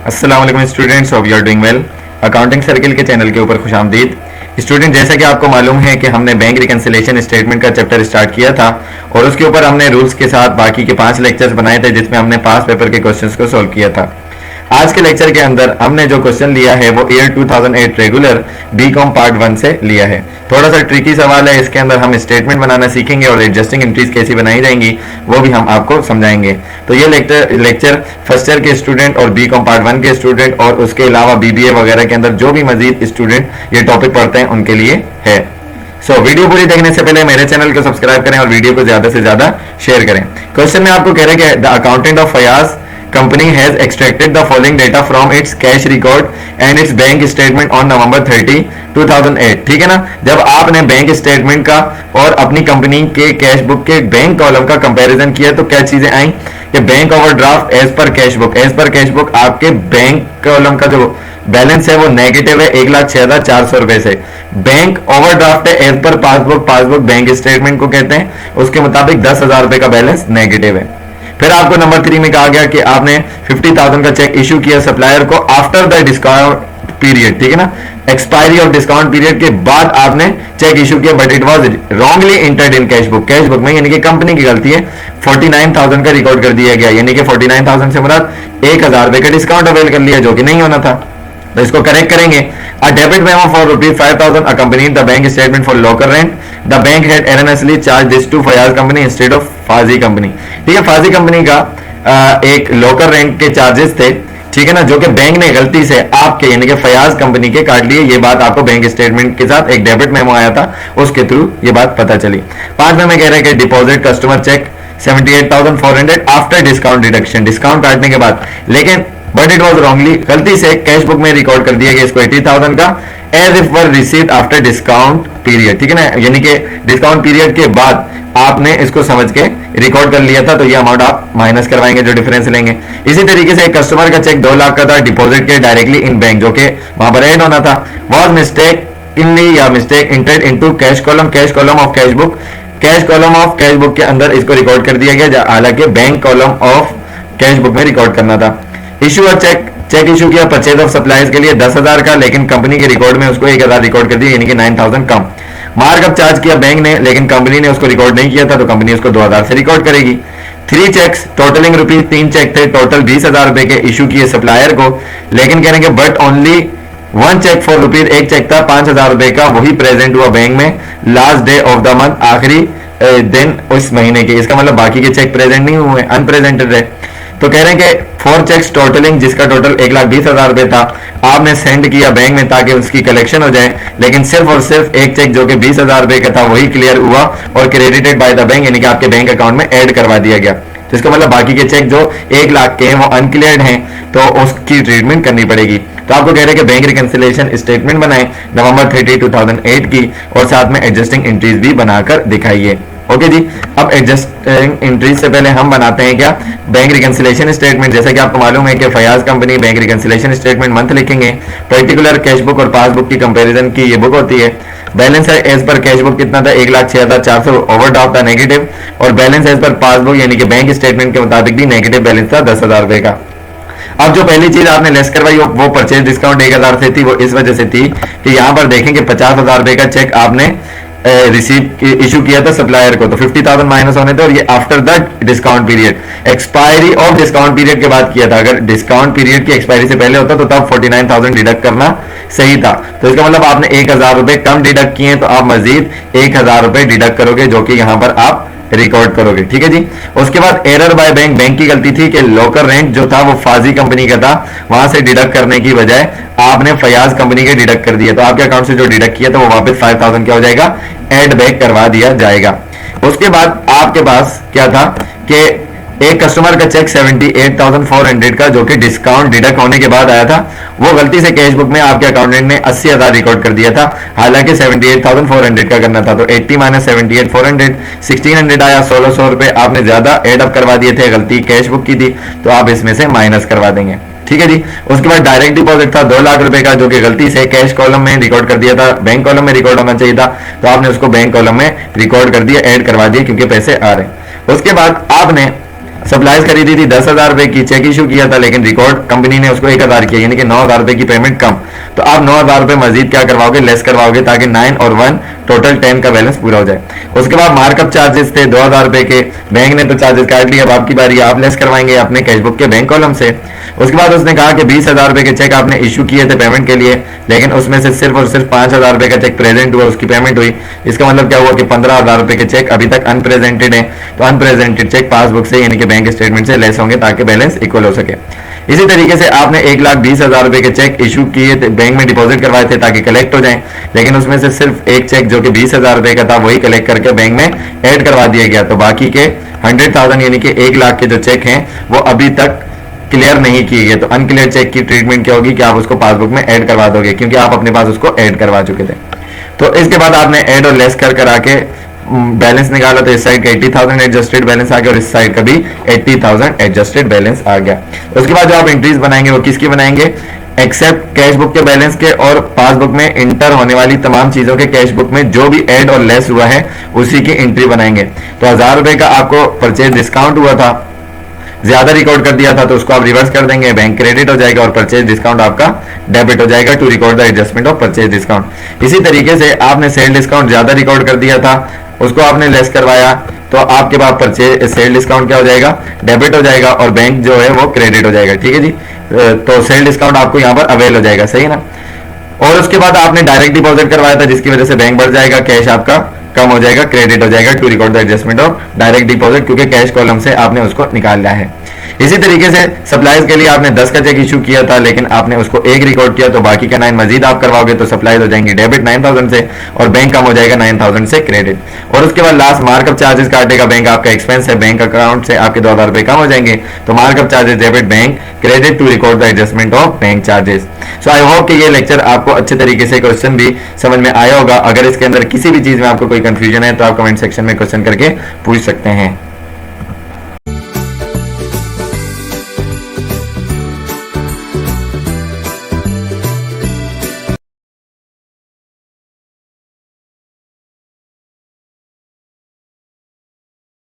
अस्सलाम वालेकुम students, hope you are doing well. Accounting circle के चैनल के ऊपर खुशामदीद। स्टूडेंट, जैसा कि आपको मालूम है कि हमने बैंक रिकंसिलेशन स्टेटमेंट का चैप्टर स्टार्ट किया था और उसके ऊपर हमने रूल्स के साथ बाकी के 5 लेक्चर्स बनाए थे जिसमें हमने पास पेपर के क्वेश्चंस को सॉल्व किया था। आज के लेक्चर के अंदर हमने जो क्वेश्चन लिया है वो ईयर 2008 रेगुलर बीकॉम पार्ट 1 से लिया है। थोड़ा सा ट्रिकी सवाल है, इसके अंदर हम स्टेटमेंट बनाना सीखेंगे और एडजस्टिंग एंट्रीज कैसी बनाई जाएंगी वो भी हम आपको समझाएंगे। तो ये लेक्चर फर्स्ट ईयर के स्टूडेंट और बीकॉम पार्ट 1 के स्टूडेंट और उसके अलावा बीबीए वगैरह के अंदर जो भी मजीद स्टूडेंट ये टॉपिक पढ़ते हैं उनके लिए है। वीडियो पूरी देखने से पहले मेरे चैनल को सब्सक्राइब करें और वीडियो को ज्यादा से ज्यादा शेयर करें। क्वेश्चन में आपको कह रहे हैं कि the accountant of Fayaz company has extracted the following data from its cash record and its bank statement on November 30, 2008। ठीक है ना, जब आपने बैंक स्टेटमेंट का और अपनी कंपनी के कैश बुक के बैंक कॉलम का कंपैरिजन किया तो क्या चीजें आई कि bank overdraft as per cash book आपके बैंक कॉलम का जो बैलेंस है वो नेगेटिव है 1,06,400 रुपए से। बैंक ओवरड्राफ्ट है as per passbook bank statement को कहते हैं, उसके मुताबिक 10,000 रुपए का बैलेंस नेगेटिव है। फिर आपको नंबर 3 में कहा गया कि आपने 50,000 का चेक इशू किया सप्लायर को आफ्टर द डिस्काउंट पीरियड। ठीक है ना, एक्सपायरी ऑफ डिस्काउंट पीरियड के बाद आपने चेक इशू किया but it was wrongly entered in cash book में, यानी कि कंपनी की गलती है। 49,000 का रिकॉर्ड कर दिया गया, यानी कि 49,000 से मुराद 1,000 रुपए का डिस्काउंट अवेल कर लिया जो कि नहीं होना था, तो इसको करेक्ट करेंगे। A debit memo for ₹5,000 accompanied the bank statement for locker rent. The bank had erroneously charged this to Fayaz company instead of फाजी कंपनी। ठीक है, फाजी कंपनी का एक लोकर रेंट के चार्जेस थे, ठीक है ना, जो कि बैंक ने गलती से आपके यानी कि फयाज कंपनी के काट लिए। ये बात आपको बैंक स्टेटमेंट के साथ एक डेबिट मेमो आया था, उसके थ्रू ये बात पता चली। 5 में कह रहे हैं कि deposit customer cheque 78,400 after discount deduction, discount काटने के बाद, लेकिन बट इट वॉज रॉन्गली गलती से कैश बुक में रिकॉर्ड कर दिया गया इसको 80,000 का as if were received after discount period. ठीक है ना, यानी कि डिस्काउंट पीरियड के बाद आपने इसको समझ के रिकॉर्ड कर लिया था, तो ये अमाउंट आप माइनस करवाएंगे जो डिफरेंस लेंगे। इसी तरीके से एक कस्टमर का चेक 2 लाख का था डिपॉजिट के डायरेक्टली इन बैंक, जो कि वहां पर ऐड होना था। Was mistake entered into cash column of cash book, cash column of cash book के अंदर इसको रिकॉर्ड कर दिया गया, हालांकि bank column of cash book में रिकॉर्ड करना था। इशू और चेक इशू किया परचेज ऑफ सप्लाईज के लिए 10,000 का, लेकिन कंपनी के रिकॉर्ड में उसको 1,000 रिकॉर्ड कर दिया, यानी कि 9,000 कम। मार्कअप चार्ज किया बैंक ने, लेकिन कंपनी ने उसको रिकॉर्ड नहीं किया था, तो कंपनी उसको 2,000 से रिकॉर्ड करेगी। 3 चेक्स टोटलिंग ₹, 3 चेक थे टोटल 20,000 रुपए के इशू किए सप्लायर को, लेकिन कहेंगे बट ओनली 1 चेक फॉर ₹, एक चेक था 5,000 रुपए का, वही प्रेजेंट हुआ बैंक में last day of the month, आखिरी दिन उस महीने के। इसका मतलब बाकी के चेक प्रेजेंट नहीं हुए, अनप्रेजेंटेड रहे। तो कह रहे हैं कि 4 चेक्स टोटलिंग, जिसका टोटल 1,20,000 रुपए था, आपने सेंड किया बैंक में ताकि उसकी कलेक्शन हो जाए, लेकिन सिर्फ और सिर्फ एक चेक जो कि 20,000 रुपए का था वही क्लियर हुआ और क्रेडिटेड बाय द बैंक, यानी कि आपके बैंक अकाउंट में ऐड करवा दिया गया। तो इसका मतलब बाकी के चेक जो 1 लाख के हैं वो अनक्लियर्ड हैं, तो उसकी ट्रीटमेंट करनी पड़ेगी। तो आपको कह रहे हैं कि बैंक रिकंसिलेशन स्टेटमेंट बनाएं नवंबर 30, 2008 की, और साथ में एडजस्टिंग एंट्रीज भी बनाकर दिखाइए। ओके जी, अब एडजस्टिंग एंट्रीज से पहले हम बनाते हैं क्या बैंक रिकंसिलेशन स्टेटमेंट। जैसा कि आपको मालूम है कि Fayaz company bank reconciliation statement month लिखेंगे, पर्टिकुलर कैश बुक और पासबुक की कंपैरिजन की ये बुक होती है। बैलेंस है एज पर कैश बुक कितना था 1,06,400, ओवरड्राफ्ट था नेगेटिव, और बैलेंस एज पर पासबुक यानी कि बैंक स्टेटमेंट के मुताबिक भी नेगेटिव बैलेंस था 10,000 रुपए का। अब जो पहली चीज आपने लेस करवाई वो परचेज डिस्काउंट 1,000 से थी, वो इस वजह से थी कि यहां पर देखें कि 50,000 रुपए का चेक आपने रिसीव इशू किया था सप्लायर को, तो 50,000 माइनस होने थे, और ये after the discount period, expiry of discount period के बाद किया था। अगर डिस्काउंट पीरियड की एक्सपायरी से पहले होता तो तब 49,000 डिडक्ट करना सही था। तो इसका मतलब आपने 1,000 रुपए कम डिडक्ट किए, तो आप मजीद 1,000 रुपए डिडक्ट करोगे, जो कि यहां पर आप रिकॉर्ड करोगे। ठीक है जी। उसके बाद एरर बाय बैंक की गलती थी कि लोकर रेंट जो था वो फाजी कंपनी का था, वहां से डिडक्ट करने की बजाय आपने फयाज कंपनी के डिडक्ट कर दिया, तो आपके अकाउंट से जो डिडक्ट किया था वो वापस 5,000 क्या हो जाएगा, एड बैक करवा दिया जाएगा। उसके बाद आपके पास क्या था कि एक कस्टमर का चेक 78,400 का, जो कि डिस्काउंट डिडक्ट होने के बाद आया था, वो गलती से कैश बुक में आपके अकाउंटेंट ने 80,000 रिकॉर्ड कर दिया था, हालांकि 78,400 का करना था। तो 80 माइनस 78,400 1600 आया, 1,600 रुपए आपने ज्यादा एड अप करवा दिए थे, गलती कैश बुक की थी, तो आप इसमें से माइनस करवा देंगे। ठीक है जी। उसके बाद डायरेक्ट डिपॉजिट था 2 लाख रुपए का, जो कि गलती से कैश कॉलम में रिकॉर्ड कर दिया था, बैंक कॉलम में रिकॉर्ड होना चाहिए था, तो आपने उसको बैंक कॉलम में रिकॉर्ड कर दिया, ऐड करवा दिया क्योंकि पैसे आ रहे हैं। उसके बाद आपने सप्लाईज खरीदी थी 10,000 रुपए की, चेक इशू किया था, लेकिन रिकॉर्ड कंपनी ने उसको 1,000 किया, यानी कि 9,000 रुपए की पेमेंट कम। तो आप 9,000 रुपए मजीद क्या करवाओगे, लेस करवाओगे, ताकि 9 और 1 टोटल 10 का बैलेंस पूरा हो जाए। उसके बाद मार्कअप चार्जेस थे 2,000 रुपए के, बैंक ने तो चार्जेस काट लिया, अब आपकी बारी, आप लेस करवाएंगे अपने कैशबुक के बैंक कॉलम से। उसके बाद उसने कहा कि 20,000 रुपए के चेक आपने इशू किए थे पेमेंट के लिए, लेकिन उसमें से सिर्फ और सिर्फ 5,000 रुपए का चेक प्रेजेंट हुआ, उसकी पेमेंट हुई। इसका मतलब क्या हुआ कि 15,000 रुपए के चेक अभी तक अनप्रेजेंटेड है। तो अनप्रेजेंटेड चेक पासबुक से यानी कि बैंक स्टेटमेंट से लेस होंगे ताकि बैलेंस इक्वल हो सके। इसी तरीके से आपने 1,20,000 रुपए के चेक इशू किए थे, बैंक में डिपॉजिट करवाए थे ताकि कलेक्ट हो जाएं, लेकिन उसमें से सिर्फ एक चेक जो कि 20,000 रुपए का था वही कलेक्ट करके बैंक में ऐड करवा दिया गया। तो बाकी के 100,000 यानी कि 1 लाख के जो चेक हैं वो अभी तक क्लियर नहीं किए गए। तो अनक्लियर चेक की ट्रीटमेंट क्या होगी कि आप उसको पासबुक में ऐड करवा दोगे, क्योंकि आप अपने पास उसको ऐड करवा चुके थे। तो इसके बाद आपने ऐड और लेस कर करा के बैलेंस निकाला, तो इस साइड का 80,000 एडजस्टेड बैलेंस आ गया और इस साइड का भी 80,000 एडजस्टेड बैलेंस आ गया। उसके बाद जो आप एंट्रीज बनाएंगे वो किसकी बनाएंगे, एक्सेप्ट कैश बुक के बैलेंस के और पासबुक में इंटर होने वाली तमाम चीजों के कैश बुक में जो भी ऐड और लेस हुआ है उसी की एंट्री बनाएंगे। तो 1,000 रुपए का आपको परचेज डिस्काउंट हुआ था, ज्यादा रिकॉर्ड कर दिया था, तो उसको आप रिवर्स कर देंगे, बैंक क्रेडिट हो जाएगा और परचेज डिस्काउंट आपका डेबिट हो जाएगा to record the adjustment of purchase discount. इसी तरीके से आपने सेल डिस्काउंट ज्यादा रिकॉर्ड कर दिया था, उसको आपने लेस करवाया, तो आपके पास परचेज सेल डिस्काउंट क्या हो जाएगा, डेबिट हो जाएगा और बैंक जो है वो क्रेडिट हो जाएगा। ठीक है जी, तो सेल डिस्काउंट आपको यहाँ पर अवेल हो जाएगा, सही है ना। और उसके बाद आपने डायरेक्ट डिपॉजिट करवाया था जिसकी वजह से बैंक बढ़ जाएगा, कैश आपका कम हो जाएगा, क्रेडिट हो जाएगा to record the adjustment of direct deposit, क्योंकि कैश कॉलम से आपने उसको निकाल लिया है। इसी तरीके से सप्लाईज के लिए आपने 10 का चेक इशू किया था, लेकिन आपने उसको 1 रिकॉर्ड किया, तो बाकी का 9 मजीद आप करवाओगे तो सप्लाईज हो जाएंगी डेबिट 9,000 से और बैंक कम हो जाएगा 9,000 से क्रेडिट। और उसके बाद लास्ट मार्कअप चार्जेस काटेगा बैंक, आपका एक्सपेंस है, बैंक अकाउंट से आपके 2,000 रुपए कम हो जाएंगे, तो markup charges debit bank credit to record the adjustment of bank charges. So I hope कि ये लेक्चर आपको अच्छे तरीके से क्वेश्चन भी समझ में आया होगा। अगर इसके अंदर किसी भी चीज में आपको कोई कंफ्यूजन है तो आप कमेंट सेक्शन में क्वेश्चन करके पूछ सकते हैं।